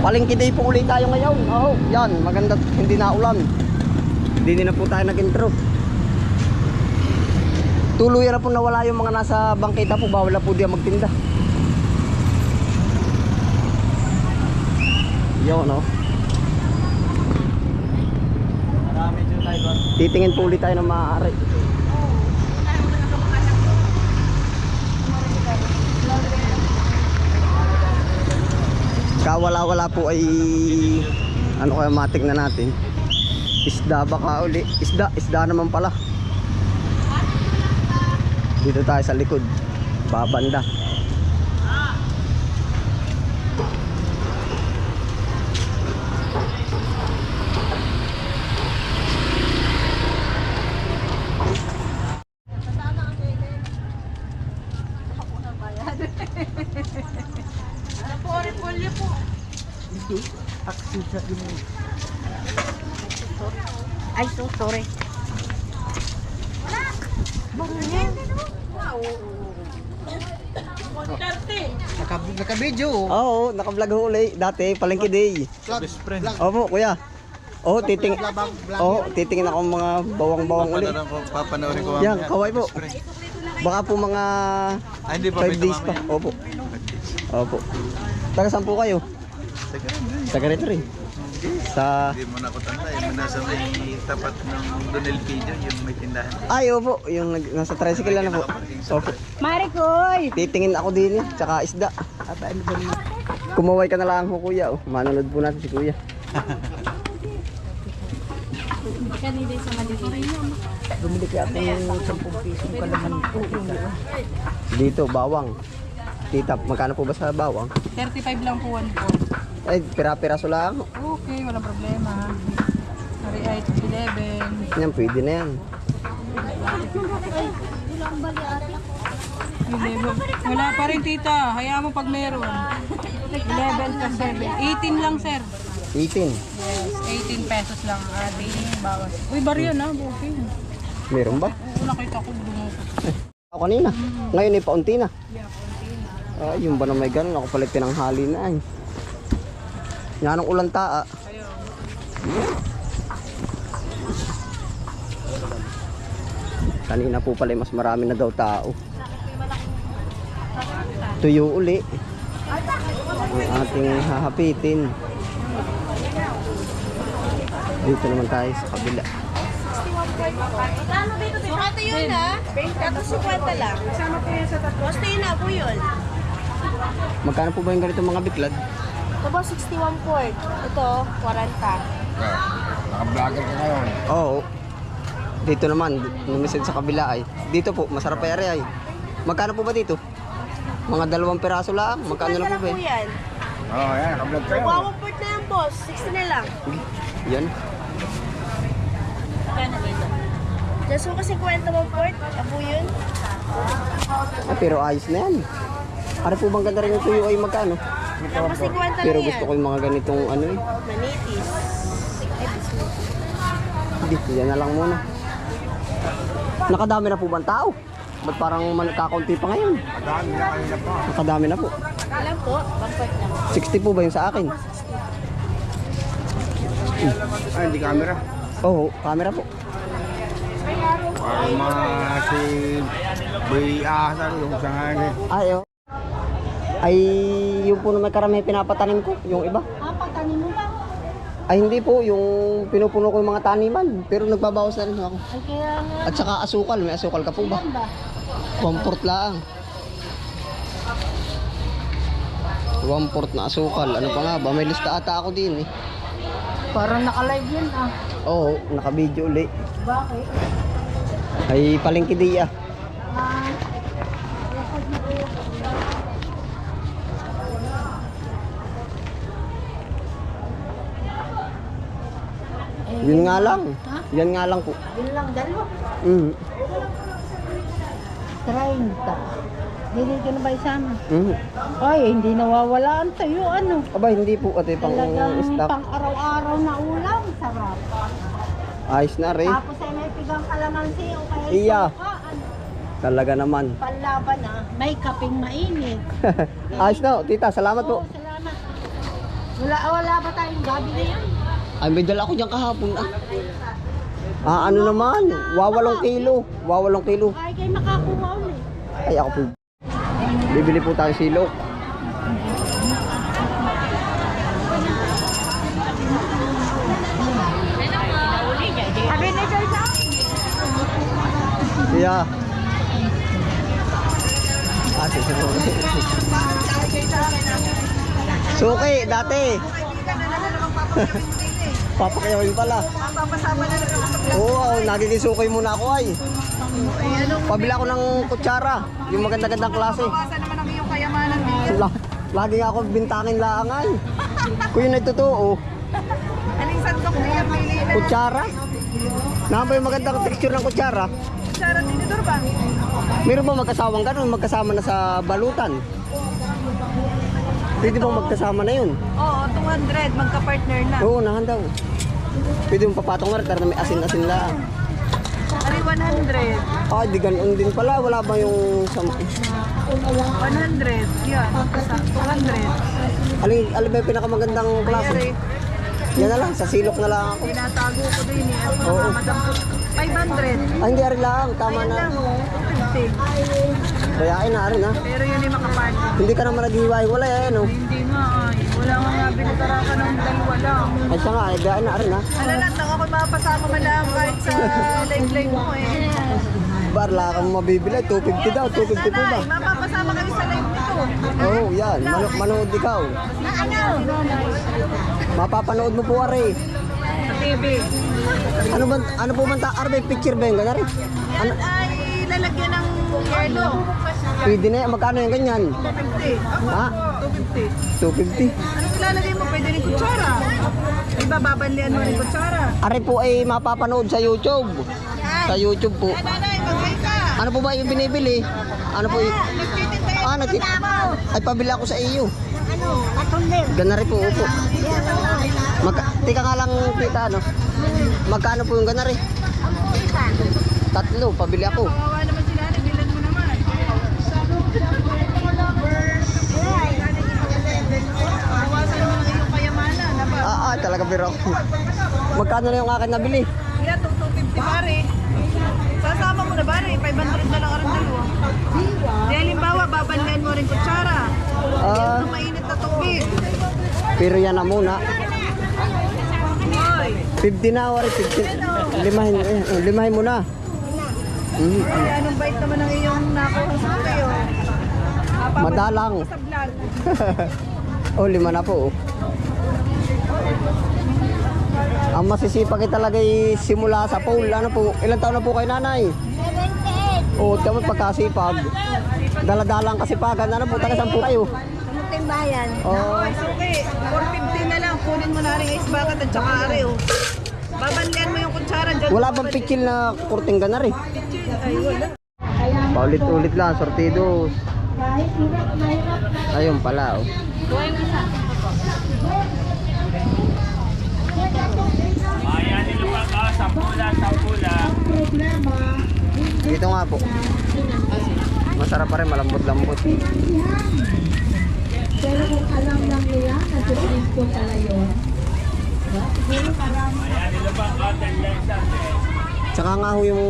Palengke day po ulit tayo ngayon. Oh, yan, maganda, hindi na ulan. Hindi na po tayo nag-intro. Tuluyan na po nawala yung mga nasa bangketa po, bawal na po diyan magtinda. Yo, no. Marami dito tayo. Titingin po ulit tayo ng maaari. Kawala-wala po ay ano kaya matik na natin. Isda baka uli. Isda naman pala. Dito tayo sa likod. Babanda. Ay, so sorry. Naka-video. Oo, naka-vlog ho uli. Dati, palengke day. Best friend. Opo, kuya. Oo, titingin ako mga bawang-bawang uli. Papanoorin ko Yan, kaway po. Baka po mga hindi pa 5 days pa. Opo. Opo. Taga saan po kayo? Taga rito rin. Sa... Hindi mo na ako tanda. Yung nasa may tapat ng Donel Video, yung may tindahan. Ay, opo. Yung nasa tricycle na po. Opo. Marikoy! Titingin ako din eh. Tsaka isda. Kumaway ka na lang ho, kuya. Oh. Manonood po natin si kuya. Kanina sa Malibig. Bumili kaya ako ng 10 piso ka naman po. Dito, bawang. Tita, magkano po ba sa bawang? 35 lang po 1 po. Ay, pira-piraso lang. Okay, walang problema. Hari ay 11. Yan, pwede na yan. 11. Wala pa rin tita. Hayaan mo pag meron. 11 plus 7. 18 lang sir. 18. Yes, 18 pesos lang ating bawas. Uy, barya na, okay. Meron ba? Oo, nakita ko dumukot. Ako kanina. Ngayon ay paunti na. Yeah, konti na. Ah, yung ba na may ganun? Ako pala tinanghali na ay. Yan ang ulan taa. Kanina po pala mas marami na daw tao. Tuyo uli. Ang ating hahapitin. Dito naman tayo sa kabila. Ano dito? Ito yun ha? 50 lang. Kasama po yun sa tatlo. Basta yun na po yun. Magkano po ba yung ganito mga biklad? Ito ba 61 port? Ito, 40. Naka-vlogger ka ngayon. Oo. Dito naman, numisid sa kabila ay. Dito po, masarap pa ay. Magkano po ba dito? Mga 2 piraso lang. Magkano lang po ba? yan. Oo, yan. Naka-vlog kayo. Nagwawang port na yan, boss. 60 na lang. Yan. Just mo kasi 50 mo port. Apo yun. Ah, pero ayos na yan. Ano po bang ganda rin yung tuyo ay magkano? Tapos 50 lang Pero yan. gusto ko yung mga ganitong ano eh. Manitis. Hindi, yan na lang muna. Nakadami na po ba ang tao? Ba't parang kakaunti pa ngayon? Madami na kanina pa. Nakadami na po. Alam po, 1 port lang. 60 po ba yung sa akin? Ay, hindi camera. Oo, camera po. Parang mga si Boy Ahasar yung sa ngayon. Ay, oh. Ay, yung po na may karami pinapatanim ko, yung iba. Ah, pagtanim mo ba? Ay, hindi po, yung pinupuno ko yung mga taniman. Pero nagbabawas na rin ako. Ay, kaya nga. At saka asukal, may asukal ka po ba? Ilan ba? Comfort lang. 1/4 na asukal. Ano pa nga ba? May lista ata ako din eh. Parang naka-live yan ah. Oo, naka-video ulit. Bakit? Ay, palengke day ah. Yun nga lang. Ha? Yan nga lang po. Yun lang, dalawa. 30. 30. Hindi ka na ba isama? Mm. Ay, hindi nawawalaan sa'yo, ano? Aba, hindi po ate pang Talagang stock. pang araw-araw na ulam, sarap. Ayos na rin. Tapos ay may pigang kalamansi o kaya Iya. suka, ano? Talaga naman. Panlaban ah, may kaping mainit. Ayos na, tita. Salamat po. Oo, salamat. Wala ba tayong gabi na yan? Ay, may dala ako dyan kahapon ano naman? Wawalong kilo. Wawalong kilo. Ay, kayo makakuha ulit. Ay, ako po. Bibili po tayo silok. Sabi na dyan sa? Yeah. Suki. Suki, dati. Papakayawin pala. Papasama na lang ako. Oo, nagiging suki muna ako ay. Pabila ako ng kutsara. Yung maganda-gandang klase. Bawasan naman ang iyong kayamanan dito. Lagi nga ako bintangin lang ay. Kung yun ay totoo, Aling sandok na yan, pili na. kutsara. Nakaba yung magandang texture ng kutsara. Sarang tinidor ba? Meron ba magkasawang ganun? Magkasama na sa balutan? Pwede bang magkasama na yun? Oo, 200. Magka-partner na. Oo, nahan daw. Pwede mong papatong na rin, tara na may asin-asin lang. Ari 100. Ah, di ganun din pala. Wala ba yung... 100. Yan. 200. Alin ba yung pinakamagandang klase? Ari, Yan na lang, sa silok na lang ako. tinatago ko din eh. Ang Oo. mga madampot. 500. Ah, hindi ari lang. Tama Ayan na. lang. 250. Kaya ay na rin ha. Pero yun ay makaparty. Hindi ka naman naghiway. Wala yan, no? Hindi nga ay. Wala nga binutarakan ng dalawa lang. Ay siya nga, ay gaya na rin ha. Ano lang, ako mapasama man lang kahit sa live-live mo eh. Barla kang mabibili. 250 daw. 250 po ba? Sanay, mapapasama kayo sa live nito. Oo, yan. Manood ikaw. Ano? Mapapanood mo po ari. Sa TV. Ano po man Arbe, picture ba yung gana rin? Yan ay lalagyan ng yelo. Pwede na yan. Magkano yung ganyan? 250. Ha? 250. 250. Anong ilalagay mo? Pwede rin kutsara. Ay bababanlian mo rin kutsara. Ari po ay mapapanood sa YouTube. Sa YouTube po. Nanay, mag-hi ka. Ano po ba yung binibili? Ano po yung... Nagtitinda yan. Ah, ay pabila ako sa iyo. Ano? Katunder. Gana rin po, upo. Tika nga lang, tita, ano? Magkano po yung gana rin? 3, pabili ako. Kawawa naman sila. Bilan mo naman. Kawasan naman ang iyong kayamanan. Talaga biro ako. Magkano na yung akin nabili? Yan, 250 pare. Sasama mo na pare, 500 na lang ang dalawa. Di halimbawa, babanlian mo rin kutsara. Ah, Yung mainit na tubig. pero yan na muna. Hoy, 50 na, wari, 50. Limahin mo na. kaya anong bait naman ang iyong nakuha sa kayo? Madalang. Sa vlog. Oh, 5 na po. Ang masisipag ay talaga simula sa pool. Ano po? Ilang taon na po kay nanay? 78. Oo, kamo pagkasipag. Daladalang kasipagan. Ano po? Taga saan po kayo? Kamuting bayan. Oo. Hoy, suki. 450 na lang. Kunin mo na rin ice bucket at saka are, oh. Babanlian mo yung kutsara dyan. Wala bang pitchil na kurting ganar eh? Ay, wala. Paulit-ulit lang, sortidos. Ayun pala oh. Ayan, nilupa ka, 10 lang. Dito nga po. Masarap pa rin, malambot-lambot. Pero kung alam lang nila, nag-drink ko pala yun. Ayan, nilupa ka, 10 lang sa Tsaka nga ho yung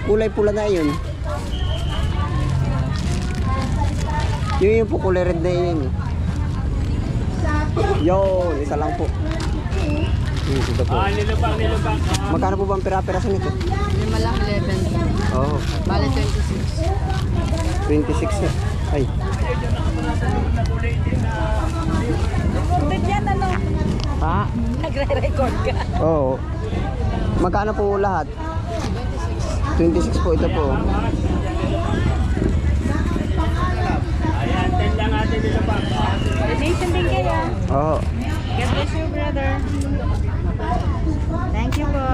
kulay pula na yun. Yung po kulay red na yun. Yun, isa lang po. Ito po. nilupa ka. Magkano po ba ang pira-piraso nito? Lima lang, 11. Oo, Bali 26. 26 na. Ay, Recorded yan, ano? ha? Nagre-record ka. Oo. Magkano po lahat? 26 po ito po. Ayan, 10 lang natin nilupa ka. Donation din kayo. Oo. God bless you, brother. Thank you po.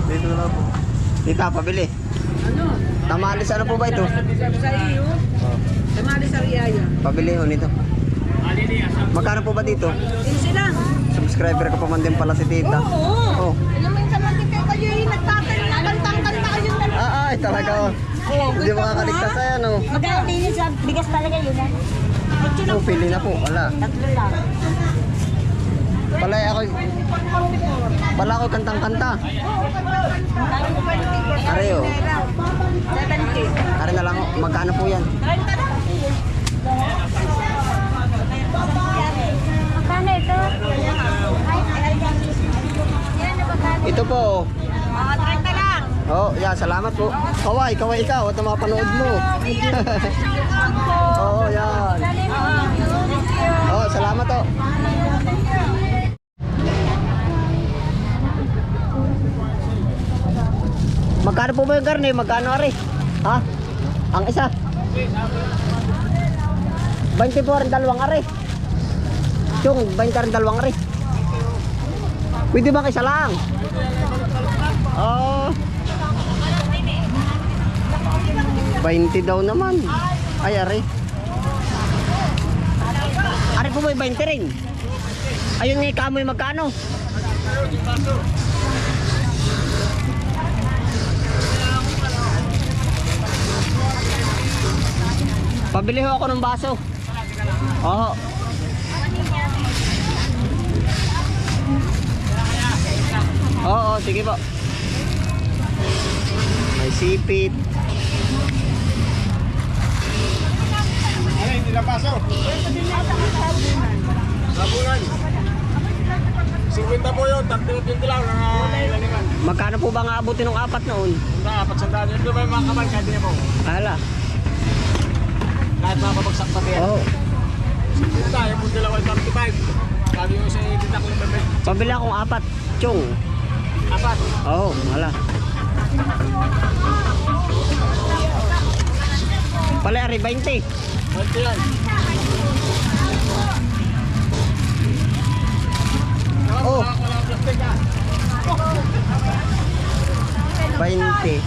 Dito na po. Tita, pabili. Ano? Tamalis, ano po ba ito? Sa iyo? Tamali sa riyaya. Pabili ho nito. Magkano po ba dito? Pinsi lang. Subscriber ko pa man din pala si tita. Oo. Oh. Alam mo yung sa mga kayo yung nagtatay na kantang-kanta kayo na. Ay, talaga. Hindi makakaligtas sa yan, oh. Magkano din sa bigas talaga yun ah? Oh, pili na po. Wala. Tatlo lang. Pala ako kantang-kanta. Are, oh. 70. Are na lang, oh. Magkano po yan? 30 na. Magkano ito? Ito po, oh. Mga 30 lang. Oh, yeah, salamat po. Kaway ikaw at ang mga panood mo. Oo, yan. Oh, salamat oh. Magkano po ba yung garne? Magkano ari? Ha? Ang isa? 20 po rin dalawang ari. Yung 20 rin dalawang ari. Pwede ba isa lang? Oh. 20 daw naman. Ay, ari. Ari po ba yung 20 rin? Ayun nga kamoy magkano? Pabili ho ako ng baso. Oo. Oo, sige po. May sipit. Hindi na paso. Sabunan. 50 po yun, 30 lang na ilaliman. Magkano po ba nga abutin ng apat noon? Hindi, 400 yun. Ito ba yung mga kamal, kahit niya po. Ala. Kahit mga babagsak pa yan. Oo. Ito, yung punti lang 35. Sabi mo sa titak ng bebek. Pabili akong apat. Chong. 4. Oo, wala. Pala, ari 20. 20 yan. Oh. Walang plastic ah. 20.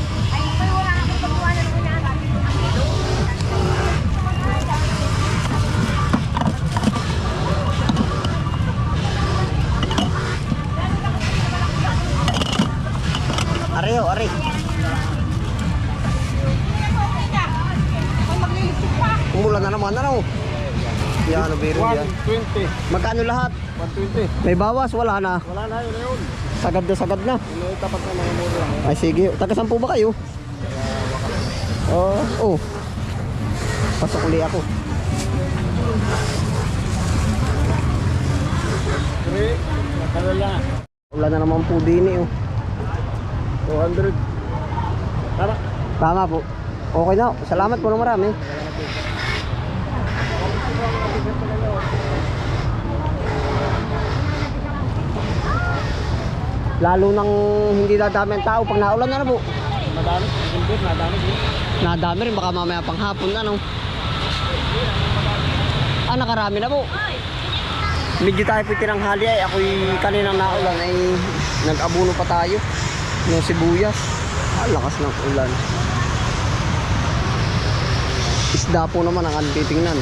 Ari ho, ari. Umulan na naman, ano? Yan, biro yan. 120. Magkano lahat? 120. May bawas, wala na. Wala na yun. Sagad na, sagad na. Ino tapat na mga muro. Ay, sige. Taga saan po ba kayo? Oh. Pasok uli ako. 3. Nakala lang. Wala na naman po din eh. 200. Tama. Tama po. Okay na. Salamat po ng marami. Lalo nang hindi dadami ang tao pag naulan na po. Madami. Madami. Nadami rin. Baka mamaya pang hapon ano. Nakarami na po. Medyo tayo po tinanghali ay ako'y kaninang naulan ay nag-abuno pa tayo ng sibuyas. Lakas ng ulan. Isda po naman ang titingnan.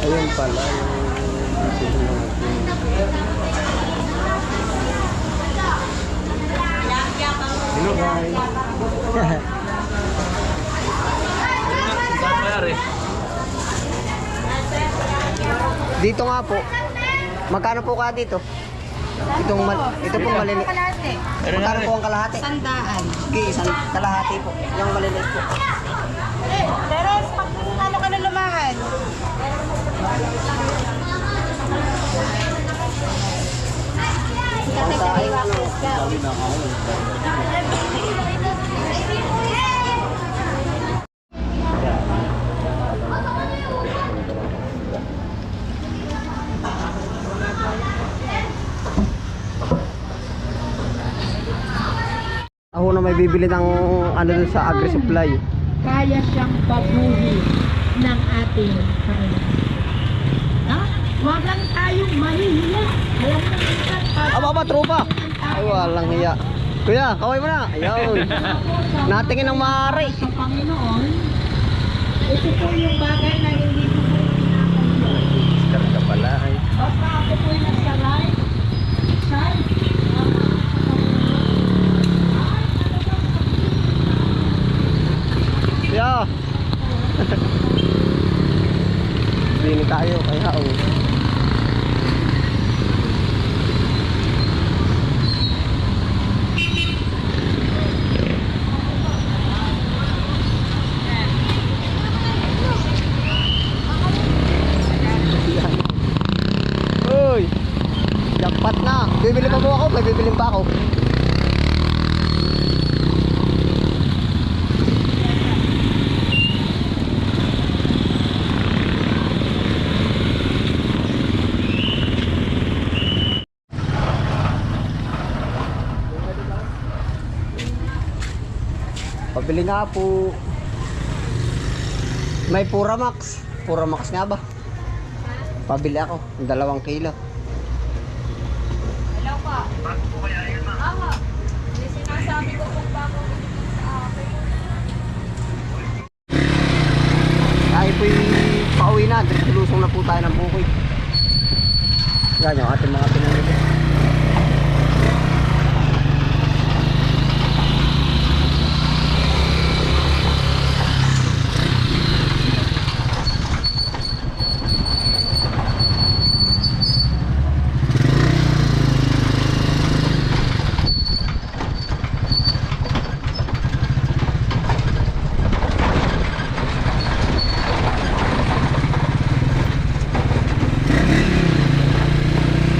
Ayun pala Hello guys. dito nga po. Magkano po ka dito? Ito pong maliliit. Magkano po ang kalahati? Sandaan. Okay, isang kalahati po. Yung maliliit po. Pero pag ano ka na lumahan? Ang saing ano. Ako na may bibili ng ano dun sa agri-supply. Kaya siyang baguhin ng ating Panginoon. Ha? Huwag lang tayong mahihiya. Alam mo minsan Aba, tropa! Ay, walang hiya. Kuya, kaway mo na. Ayun. Natingin ng maaari. sa Panginoon, ito po yung bagay na hindi ko po pinakahiya. Karga pala ay. Basta ako po yung nagsaray. Shay, Kuya! Bini tayo, kaya oh. Uy! Jackpot na! Bibili pa mo ako, may bibilin pa ako. Pabili nga po. May Puramax. Puramax nga ba? Pabili ako. 2 kilo. Hello po. Ako. Sinasabi ko kung bago sa akin. Tayo po'y pauwi na. Lusong na po tayo ng bukid. Yan yung ating mga pinamili.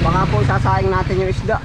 Baka po sasaing natin yung isda.